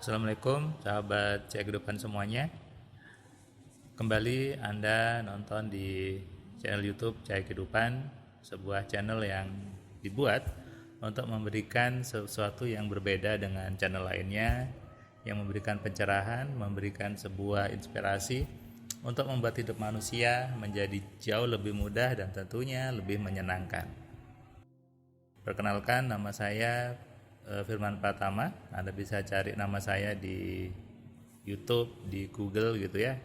Assalamualaikum sahabat Cek Kehidupan semuanya. Kembali Anda nonton di channel YouTube Cek Kehidupan, sebuah channel yang dibuat untuk memberikan sesuatu yang berbeda dengan channel lainnya, yang memberikan pencerahan, memberikan sebuah inspirasi untuk membuat hidup manusia menjadi jauh lebih mudah dan tentunya lebih menyenangkan. Perkenalkan, nama saya Firman Pratama. Anda bisa cari nama saya di YouTube, di Google gitu ya.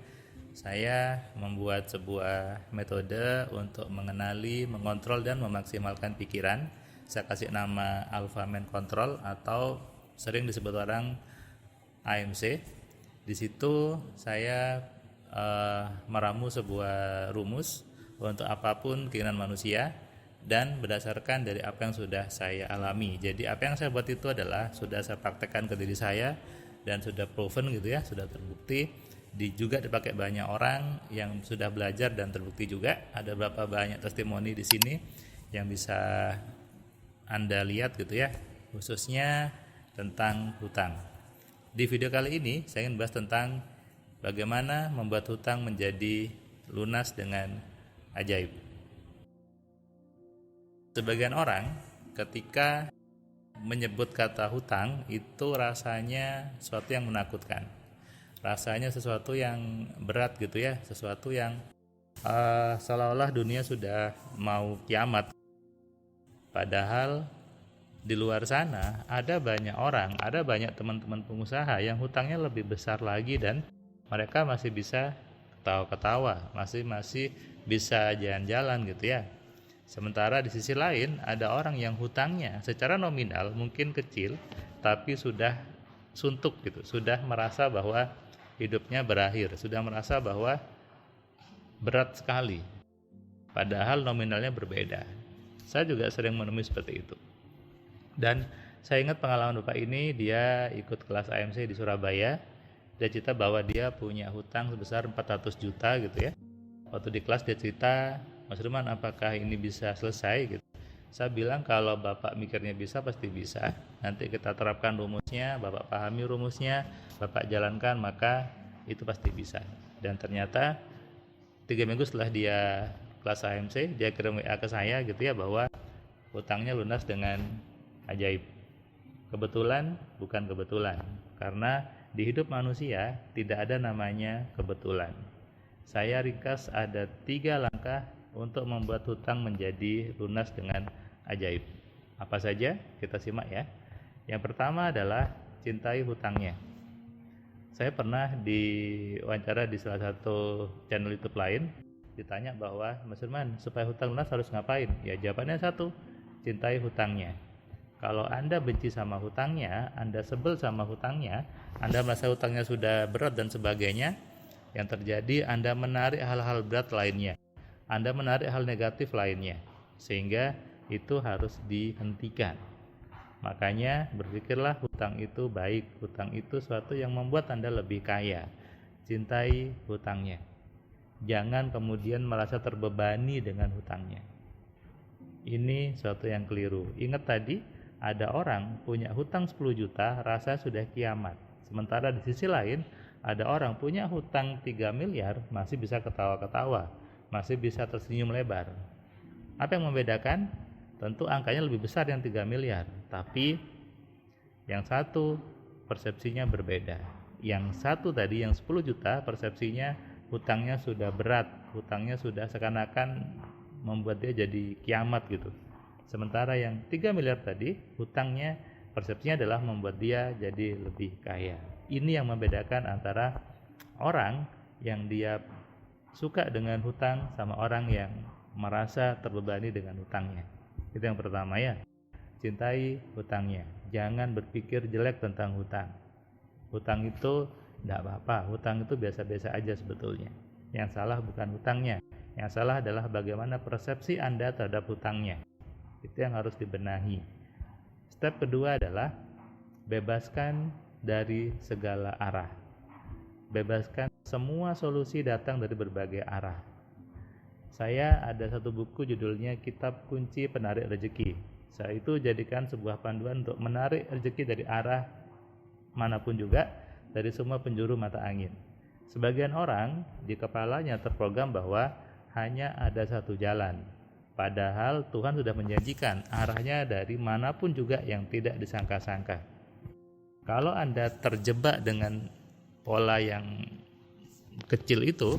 Saya membuat sebuah metode untuk mengenali, mengontrol dan memaksimalkan pikiran. Saya kasih nama Alpha Mind Control atau sering disebut orang AMC. Di situ saya meramu sebuah rumus untuk apapun keinginan manusia dan berdasarkan dari apa yang sudah saya alami. Jadi apa yang saya buat itu adalah sudah saya praktekkan ke diri saya dan sudah proven gitu ya, sudah terbukti. Juga dipakai banyak orang yang sudah belajar dan terbukti juga. Ada berapa banyak testimoni di sini yang bisa Anda lihat gitu ya, khususnya tentang hutang. Di video kali ini saya ingin bahas tentang bagaimana membuat hutang menjadi lunas dengan ajaib. Sebagian orang ketika menyebut kata hutang itu rasanya sesuatu yang menakutkan, rasanya sesuatu yang berat gitu ya, sesuatu yang seolah-olah dunia sudah mau kiamat. Padahal di luar sana ada banyak orang, ada banyak teman-teman pengusaha yang hutangnya lebih besar lagi dan mereka masih bisa ketawa-ketawa, masih bisa jalan-jalan gitu ya. Sementara di sisi lain ada orang yang hutangnya secara nominal mungkin kecil tapi sudah suntuk gitu, sudah merasa bahwa hidupnya berakhir, sudah merasa bahwa berat sekali. Padahal nominalnya berbeda. Saya juga sering menemui seperti itu. Dan saya ingat pengalaman Bapak ini, dia ikut kelas AMC di Surabaya. Dia cerita bahwa dia punya hutang sebesar 400 juta gitu ya. Waktu di kelas dia cerita, Mas Ruman, apakah ini bisa selesai gitu? Saya bilang kalau Bapak mikirnya bisa, pasti bisa. Nanti kita terapkan rumusnya, Bapak pahami rumusnya, Bapak jalankan, maka itu pasti bisa. Dan ternyata 3 minggu setelah dia kelas AMC, dia kirim WA ke saya gitu ya, bahwa hutangnya lunas dengan ajaib. Kebetulan bukan kebetulan, karena di hidup manusia tidak ada namanya kebetulan. Saya ringkas ada 3 langkah untuk membuat hutang menjadi lunas dengan ajaib. Apa saja? Kita simak ya. Yang pertama adalah cintai hutangnya. Saya pernah diwawancara di salah satu channel YouTube lain, ditanya bahwa Mas Firman, supaya hutang lunas harus ngapain? Ya jawabannya satu, cintai hutangnya. Kalau Anda benci sama hutangnya, Anda sebel sama hutangnya, Anda merasa hutangnya sudah berat dan sebagainya, yang terjadi Anda menarik hal-hal berat lainnya, Anda menarik hal negatif lainnya, sehingga itu harus dihentikan. Makanya berpikirlah hutang itu baik, hutang itu suatu yang membuat Anda lebih kaya. Cintai hutangnya. Jangan kemudian merasa terbebani dengan hutangnya. Ini suatu yang keliru. Ingat tadi, ada orang punya hutang 10 juta, rasa sudah kiamat. Sementara di sisi lain, ada orang punya hutang 3 miliar, masih bisa ketawa-ketawa, masih bisa tersenyum lebar. Apa yang membedakan? Tentu angkanya lebih besar yang 3 miliar, tapi yang satu persepsinya berbeda. Yang satu tadi, yang 10 juta, persepsinya hutangnya sudah berat, hutangnya sudah seakan-akan membuat dia jadi kiamat gitu. Sementara yang 3 miliar tadi, hutangnya persepsinya adalah membuat dia jadi lebih kaya. Ini yang membedakan antara orang yang dia suka dengan hutang sama orang yang merasa terbebani dengan hutangnya. Itu yang pertama ya. Cintai hutangnya. Jangan berpikir jelek tentang hutang. Hutang itu tidak apa-apa. Hutang itu biasa-biasa aja sebetulnya. Yang salah bukan hutangnya. Yang salah adalah bagaimana persepsi Anda terhadap hutangnya. Itu yang harus dibenahi. Step kedua adalah bebaskan dari segala arah. Bebaskan semua solusi datang dari berbagai arah. Saya ada satu buku judulnya Kitab Kunci Penarik Rezeki. Saya itu jadikan sebuah panduan untuk menarik rezeki dari arah manapun juga, dari semua penjuru mata angin. Sebagian orang di kepalanya terprogram bahwa hanya ada satu jalan, padahal Tuhan sudah menjanjikan arahnya dari manapun juga yang tidak disangka-sangka. Kalau Anda terjebak dengan pola yang kecil itu,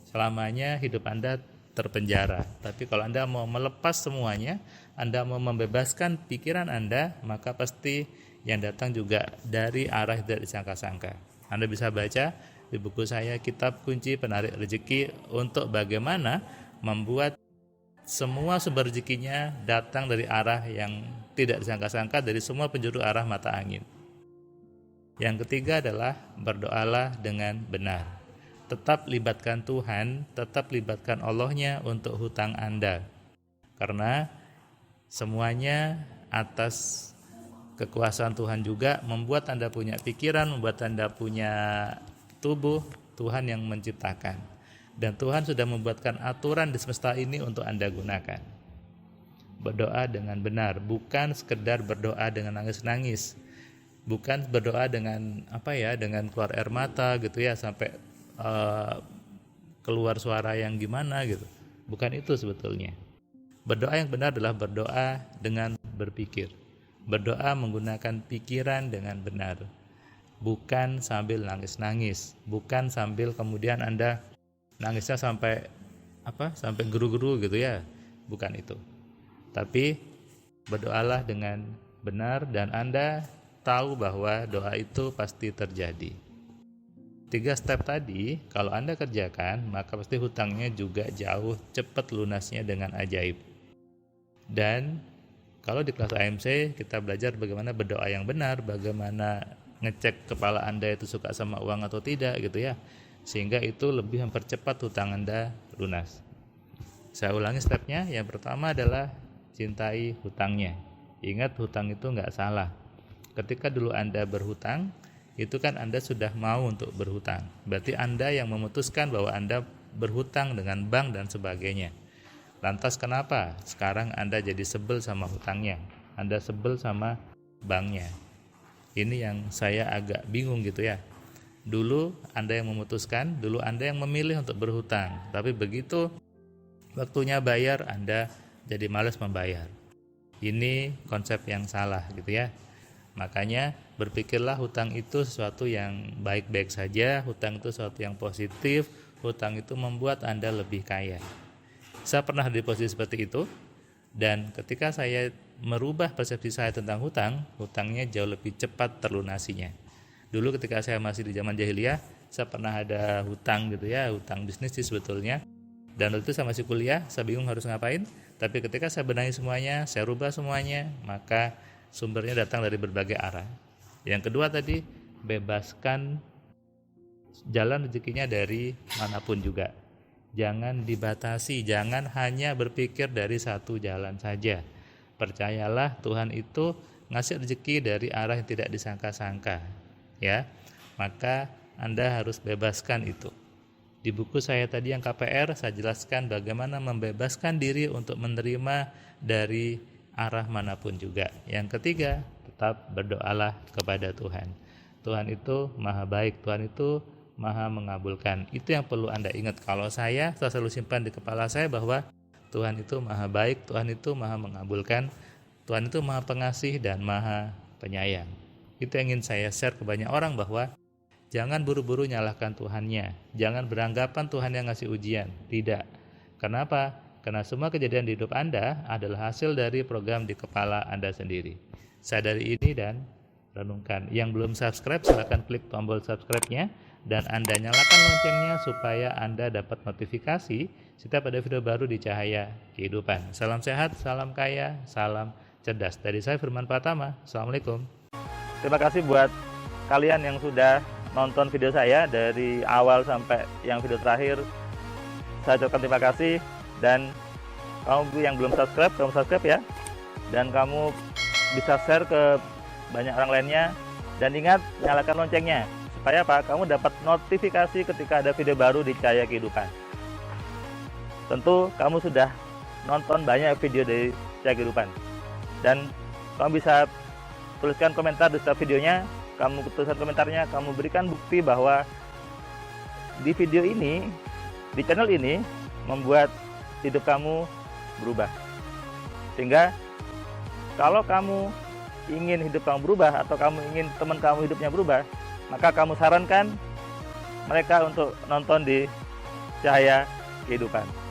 selamanya hidup Anda terpenjara. Tapi kalau Anda mau melepas semuanya, Anda mau membebaskan pikiran Anda, maka pasti yang datang juga dari arah yang tidak disangka-sangka. Anda bisa baca di buku saya, Kitab Kunci Penarik Rezeki, untuk bagaimana membuat semua sumber rezekinya datang dari arah yang tidak disangka-sangka, dari semua penjuru arah mata angin. Yang ketiga adalah berdoalah dengan benar. Tetap libatkan Tuhan, tetap libatkan Allahnya untuk hutang Anda. Karena semuanya atas kekuasaan Tuhan juga, membuat Anda punya pikiran, membuat Anda punya tubuh, Tuhan yang menciptakan. Dan Tuhan sudah membuatkan aturan di semesta ini untuk Anda gunakan. Berdoa dengan benar, bukan sekedar berdoa dengan nangis-nangis. Bukan berdoa dengan dengan keluar air mata gitu ya, sampai keluar suara yang gimana gitu. Bukan itu sebetulnya. Berdoa yang benar adalah berdoa dengan berpikir. Berdoa menggunakan pikiran dengan benar. Bukan sambil nangis-nangis, bukan sambil kemudian Anda nangisnya sampai geru-geru gitu ya. Bukan itu. Tapi berdoalah dengan benar dan Anda tahu bahwa doa itu pasti terjadi. 3 step tadi kalau Anda kerjakan, maka pasti hutangnya juga jauh cepat lunasnya dengan ajaib. Dan kalau di kelas AMC kita belajar bagaimana berdoa yang benar, bagaimana ngecek kepala Anda itu suka sama uang atau tidak gitu ya, sehingga itu lebih mempercepat hutang Anda lunas. Saya ulangi stepnya. Yang pertama adalah cintai hutangnya. Ingat, hutang itu nggak salah. Ketika dulu Anda berhutang, itu kan Anda sudah mau untuk berhutang. Berarti Anda yang memutuskan bahwa Anda berhutang dengan bank dan sebagainya. Lantas kenapa sekarang Anda jadi sebel sama hutangnya? Anda sebel sama banknya. Ini yang saya agak bingung gitu ya. Dulu Anda yang memutuskan, dulu Anda yang memilih untuk berhutang. Tapi begitu waktunya bayar, Anda jadi malas membayar. Ini konsep yang salah gitu ya. Makanya berpikirlah hutang itu sesuatu yang baik-baik saja, hutang itu sesuatu yang positif, hutang itu membuat Anda lebih kaya. Saya pernah di posisi seperti itu, dan ketika saya merubah persepsi saya tentang hutang, hutangnya jauh lebih cepat terlunasinya. Dulu ketika saya masih di zaman jahiliyah, saya pernah ada hutang gitu ya, hutang bisnis sih sebetulnya. Dan waktu itu saya masih kuliah, saya bingung harus ngapain. Tapi ketika saya benahi semuanya, saya rubah semuanya, maka sumbernya datang dari berbagai arah. Yang kedua tadi, bebaskan jalan rezekinya dari manapun juga. Jangan dibatasi, jangan hanya berpikir dari satu jalan saja. Percayalah Tuhan itu ngasih rezeki dari arah yang tidak disangka-sangka. Ya, maka Anda harus bebaskan itu. Di buku saya tadi yang KPR, saya jelaskan bagaimana membebaskan diri untuk menerima dari arah manapun juga. Yang ketiga, tetap berdoalah kepada Tuhan. Tuhan itu maha baik, Tuhan itu maha mengabulkan. Itu yang perlu Anda ingat. Kalau saya selalu simpan di kepala saya bahwa Tuhan itu maha baik, Tuhan itu maha mengabulkan, Tuhan itu maha pengasih dan maha penyayang. Itu yang ingin saya share ke banyak orang, bahwa jangan buru-buru nyalahkan Tuhannya. Jangan beranggapan Tuhan yang ngasih ujian. Tidak. Kenapa? Karena semua kejadian di hidup Anda adalah hasil dari program di kepala Anda sendiri. Sadari ini dan renungkan. Yang belum subscribe, silakan klik tombol subscribe-nya dan Anda nyalakan loncengnya supaya Anda dapat notifikasi setiap ada video baru di Cahaya Kehidupan. Salam sehat, salam kaya, salam cerdas. Dari saya Firman Pratama. Assalamualaikum. Terima kasih buat kalian yang sudah nonton video saya dari awal sampai yang video terakhir. Saya ucapkan terima kasih. Dan kamu yang belum subscribe, kamu subscribe ya. Dan kamu bisa share ke banyak orang lainnya. Dan ingat, nyalakan loncengnya. Supaya apa? Kamu dapat notifikasi ketika ada video baru di Cahaya Kehidupan. Tentu kamu sudah nonton banyak video dari Cahaya Kehidupan. Dan kamu bisa tuliskan komentar di setiap videonya. kamu tuliskan komentarnya, kamu berikan bukti bahwa di video ini, di channel ini membuat hidup kamu berubah. Sehingga kalau kamu ingin hidup kamu berubah atau kamu ingin teman kamu hidupnya berubah, maka kamu sarankan mereka untuk nonton di Cahaya Kehidupan.